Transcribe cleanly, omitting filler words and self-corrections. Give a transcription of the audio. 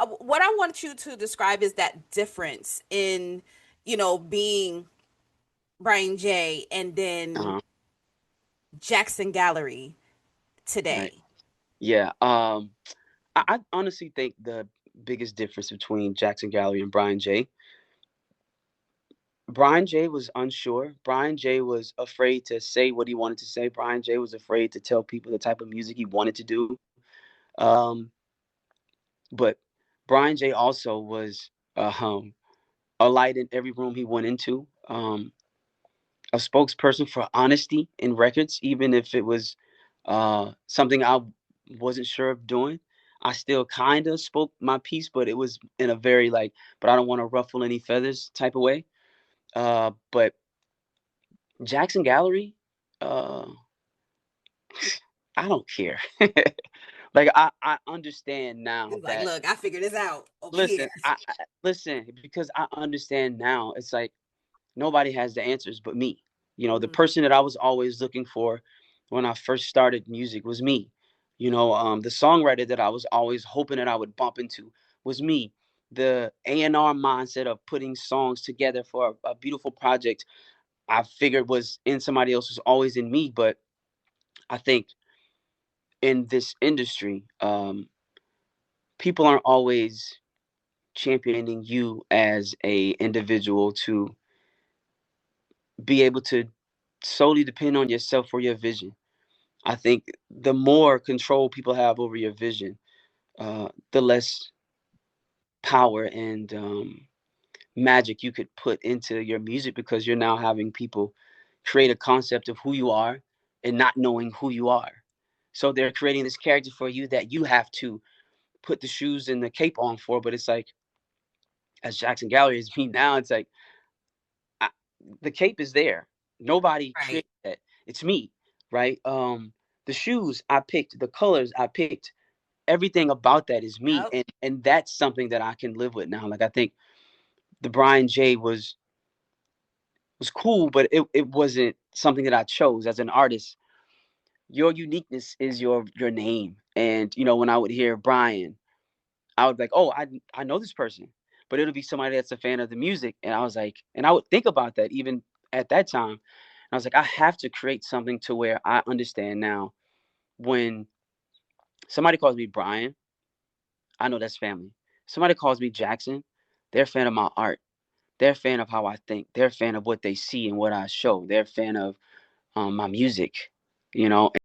what I want you to describe is that difference in, being Brian J and then Uh-huh. Jackson Gallery Right. today. Yeah. I honestly think the biggest difference between Jackson Gallery and Brian J. Brian J was unsure. Brian J was afraid to say what he wanted to say. Brian J was afraid to tell people the type of music he wanted to do. Um, but Brian J also was a light in every room he went into. A spokesperson for honesty in records, even if it was something I wasn't sure of doing. I still kind of spoke my piece, but it was in a very like, but I don't want to ruffle any feathers type of way. But Jackson Gallery, uh, I don't care. Like I understand now It's like, that look, I figured this out over here. listen, I listen because I understand now. It's like nobody has the answers but me. The Mhm. person that I was always looking for when I first started music was me. The songwriter that I was always hoping that I would bump into was me. The A&R mindset of putting songs together for a beautiful project I figured was in somebody else was always in me. But I think in this industry, people aren't always championing you as a individual to be able to solely depend on yourself for your vision. I think the more control people have over your vision, the less power and magic you could put into your music because you're now having people create a concept of who you are and not knowing who you are. So they're creating this character for you that you have to put the shoes and the cape on for. But it's like, as Jackson Gallery is me now, it's like I, the cape is there. Nobody Right. created that. It's me, right? The shoes I picked, the colors I picked, everything about that is me, Yep. and that's something that I can live with now. Like I think the Brian J was cool, but it wasn't something that I chose as an artist. Your uniqueness is your name, and when I would hear Brian, I would be like, oh, I know this person, but it'll be somebody that's a fan of the music, and I was like, and I would think about that even at that time. And I was like, I have to create something to where I understand now when somebody calls me Brian, I know that's family. Somebody calls me Jackson, they're a fan of my art. They're a fan of how I think. They're a fan of what they see and what I show. They're a fan of my music, you know.